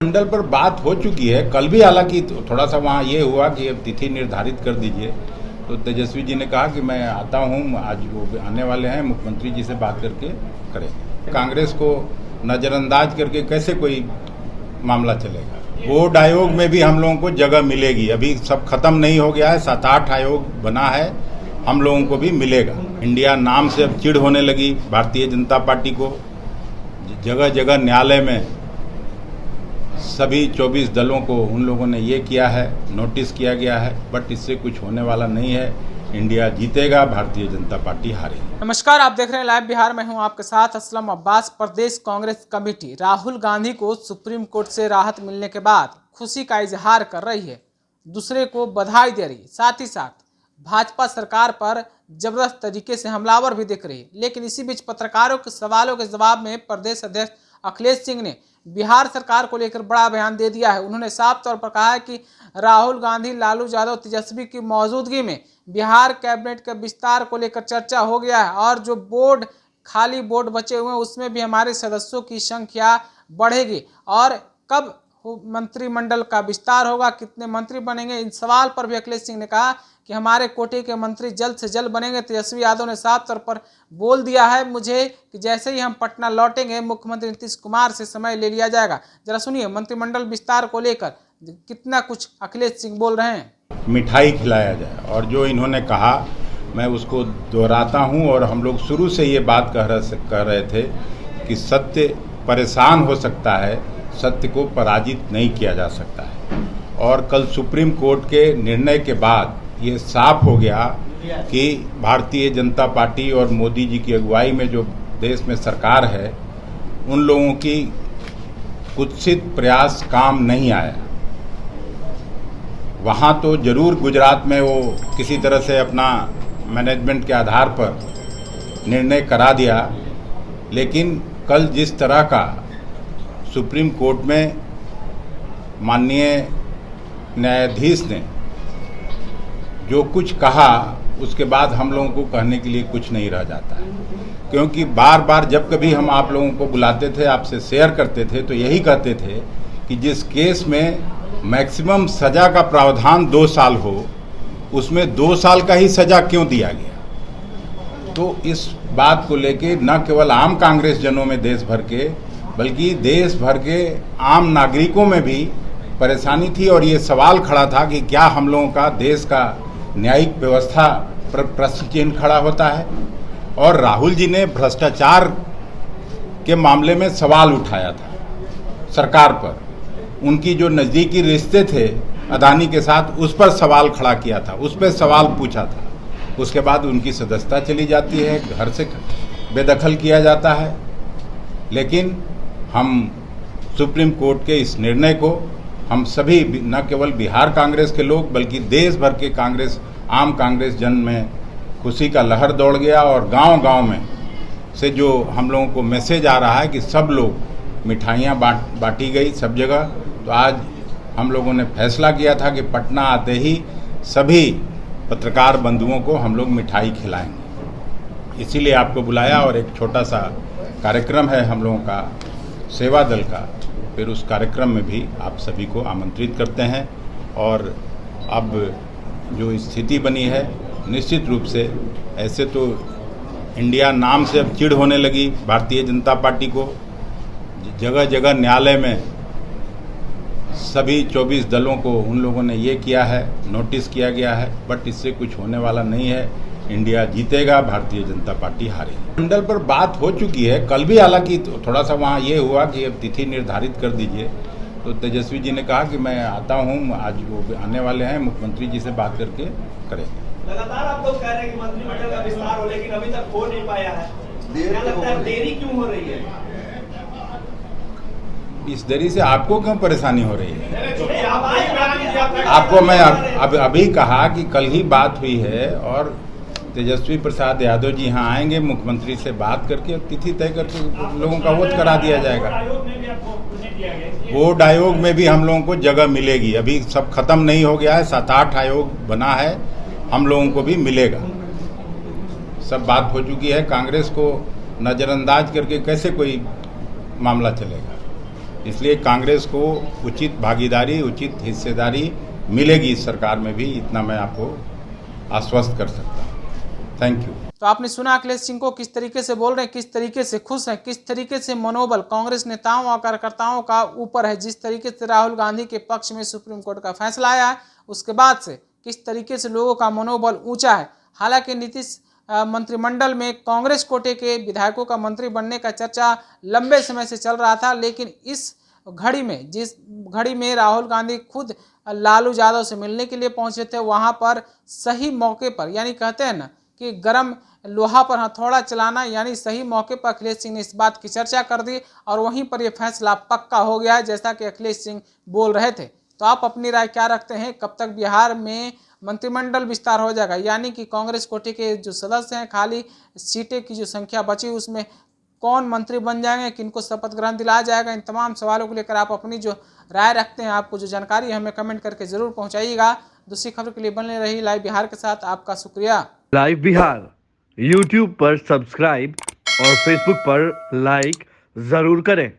मंडल पर बात हो चुकी है। कल भी हालांकि थोड़ा सा वहाँ ये हुआ कि अब तिथि निर्धारित कर दीजिए, तो तेजस्वी जी ने कहा कि मैं आता हूँ, आज वो आने वाले हैं, मुख्यमंत्री जी से बात करके करेंगे। कांग्रेस को नज़रअंदाज करके कैसे कोई मामला चलेगा। वोट आयोग में भी हम लोगों को जगह मिलेगी। अभी सब खत्म नहीं हो गया है, 7-8 आयोग बना है, हम लोगों को भी मिलेगा। इंडिया नाम से अब चिढ़ होने लगी भारतीय जनता पार्टी को। जगह जगह न्यायालय में सभी 24 दलों को उन लोगों ने ये किया है, नोटिस किया गया है, बट इससे कुछ होने वाला नहीं है। इंडिया जीतेगा, भारतीय जनता पार्टी हारेगी। नमस्कार, आप देख रहे हैं लाइव बिहार। मैं हूं आपके साथ असलम अब्बास। प्रदेश कांग्रेस कमेटी राहुल गांधी को सुप्रीम कोर्ट से राहत मिलने के बाद खुशी का इजहार कर रही है, दूसरे को बधाई दे रही है, साथ ही साथ भाजपा सरकार पर जबरदस्त तरीके से हमलावर भी दिख रही है। लेकिन इसी बीच पत्रकारों के सवालों के जवाब में प्रदेश अध्यक्ष अखिलेश सिंह ने बिहार सरकार को लेकर बड़ा बयान दे दिया है। उन्होंने साफ तौर पर कहा है कि राहुल गांधी, लालू यादव, तेजस्वी की मौजूदगी में बिहार कैबिनेट के विस्तार को लेकर चर्चा हो गया है और जो खाली बोर्ड बचे हुए हैं उसमें भी हमारे सदस्यों की संख्या बढ़ेगी और कब मंत्रिमंडल का विस्तार होगा, कितने मंत्री बनेंगे, इन सवाल पर भी अखिलेश सिंह ने कहा कि हमारे कोटे के मंत्री जल्द से जल्द बनेंगे। तेजस्वी यादव ने साफ तौर पर बोल दिया है मुझे कि जैसे ही हम पटना लौटेंगे मुख्यमंत्री नीतीश कुमार से समय ले लिया जाएगा। जरा सुनिए मंत्रिमंडल विस्तार को लेकर कितना कुछ अखिलेश सिंह बोल रहे हैं। मिठाई खिलाया जाए, और जो इन्होंने कहा मैं उसको दोहराता हूँ, और हम लोग शुरू से ये बात कह रहे थे कि सत्य परेशान हो सकता है, सत्य को पराजित नहीं किया जा सकता है। और कल सुप्रीम कोर्ट के निर्णय के बाद ये साफ हो गया कि भारतीय जनता पार्टी और मोदी जी की अगुवाई में जो देश में सरकार है, उन लोगों की कुत्सित प्रयास काम नहीं आया। वहाँ तो जरूर गुजरात में वो किसी तरह से अपना मैनेजमेंट के आधार पर निर्णय करा दिया, लेकिन कल जिस तरह का सुप्रीम कोर्ट में माननीय न्यायाधीश ने जो कुछ कहा, उसके बाद हम लोगों को कहने के लिए कुछ नहीं रह जाता है। क्योंकि बार बार जब कभी हम आप लोगों को बुलाते थे, आपसे शेयर करते थे, तो यही कहते थे कि जिस केस में मैक्सिमम सज़ा का प्रावधान 2 साल हो, उसमें 2 साल का ही सज़ा क्यों दिया गया। तो इस बात को लेके न केवल आम कांग्रेस जनों में देश भर के, बल्कि देश भर के आम नागरिकों में भी परेशानी थी। और ये सवाल खड़ा था कि क्या हम लोगों का देश का न्यायिक व्यवस्था पर प्रश्न चिन्ह खड़ा होता है। और राहुल जी ने भ्रष्टाचार के मामले में सवाल उठाया था सरकार पर, उनकी जो नज़दीकी रिश्ते थे अदानी के साथ, उस पर सवाल खड़ा किया था, उस पर सवाल पूछा था। उसके बाद उनकी सदस्यता चली जाती है, घर से बेदखल किया जाता है। लेकिन हम सुप्रीम कोर्ट के इस निर्णय को हम सभी, न केवल बिहार कांग्रेस के लोग बल्कि देश भर के आम कांग्रेस जन में खुशी का लहर दौड़ गया। और गांव-गांव में से जो हम लोगों को मैसेज आ रहा है कि सब लोग मिठाइयाँ बांटी गई सब जगह। तो आज हम लोगों ने फैसला किया था कि पटना आते ही सभी पत्रकार बंधुओं को हम लोग मिठाई खिलाएंगे, इसीलिए आपको बुलाया। और एक छोटा सा कार्यक्रम है हम लोगों का सेवा दल का, फिर उस कार्यक्रम में भी आप सभी को आमंत्रित करते हैं। और अब जो स्थिति बनी है, निश्चित रूप से ऐसे तो इंडिया नाम से अब चिढ़ होने लगी भारतीय जनता पार्टी को। जगह जगह न्यायालय में सभी 24 दलों को उन लोगों ने ये किया है, नोटिस किया गया है, बट इससे कुछ होने वाला नहीं है। इंडिया जीतेगा, भारतीय जनता पार्टी हारेगी। मंडल पर बात हो चुकी है। कल भी हालांकि थोड़ा सा वहाँ ये हुआ कि अब तिथि निर्धारित कर दीजिए, तो तेजस्वी जी ने कहा कि मैं आता हूँ, आज वो आने वाले हैं, मुख्यमंत्री जी से बात करके करेंगे। लगातार आप लोग कह रहे हैं कि मंत्रिमंडल का विस्तार हो, लेकिन अभी तक हो नहीं पाया है। क्या लगता है देरी क्यों हो रही है? इस देरी से आपको क्यों परेशानी हो रही है? आपको मैं अभी कहा कि कल ही बात हुई है और तेजस्वी प्रसाद यादव जी यहाँ आएंगे, मुख्यमंत्री से बात करके तिथि तय करके लोगों का वोट करा दिया जाएगा। वोट आयोग में भी हम लोगों को जगह मिलेगी। अभी सब खत्म नहीं हो गया है, 7-8 आयोग बना है, हम लोगों को भी मिलेगा। सब बात हो चुकी है। कांग्रेस को नज़रअंदाज करके कैसे कोई मामला चलेगा। इसलिए कांग्रेस को उचित भागीदारी, उचित हिस्सेदारी मिलेगी इस सरकार में भी, इतना मैं आपको आश्वस्त कर सकता हूँ। Thank you. तो आपने सुना अखिलेश सिंह को किस तरीके से बोल रहे हैं, किस तरीके से खुश हैं, किस तरीके से मनोबल कांग्रेस नेताओं और कार्यकर्ताओं का ऊपर है। जिस तरीके से राहुल गांधी के पक्ष में सुप्रीम कोर्ट का फैसला आया है, उसके बाद से किस तरीके से लोगों का मनोबल ऊंचा है। हालांकि नीतीश मंत्रिमंडल में कांग्रेस कोटे के विधायकों का मंत्री बनने का चर्चा लंबे समय से चल रहा था, लेकिन इस घड़ी में, जिस घड़ी में राहुल गांधी खुद लालू यादव से मिलने के लिए पहुंचे थे, वहां पर सही मौके पर, यानी कहते हैं ना कि गरम लोहा पर हथौड़ा चलाना, यानी सही मौके पर अखिलेश सिंह ने इस बात की चर्चा कर दी और वहीं पर यह फैसला पक्का हो गया है, जैसा कि अखिलेश सिंह बोल रहे थे। तो आप अपनी राय क्या रखते हैं? कब तक बिहार में मंत्रिमंडल विस्तार हो जाएगा, यानी कि कांग्रेस कोटे के जो सदस्य हैं, खाली सीटें की जो संख्या बची उसमें कौन मंत्री बन जाएंगे, किनको शपथ ग्रहण दिलाया जाएगा? इन तमाम सवालों को लेकर आप अपनी जो राय रखते हैं, आपको जो जानकारी है, हमें कमेंट करके जरूर पहुंचाइएगा। दूसरी खबर के लिए बने रही लाइव बिहार के साथ। आपका शुक्रिया। लाइव बिहार YouTube पर सब्सक्राइब और Facebook पर लाइक जरूर करें।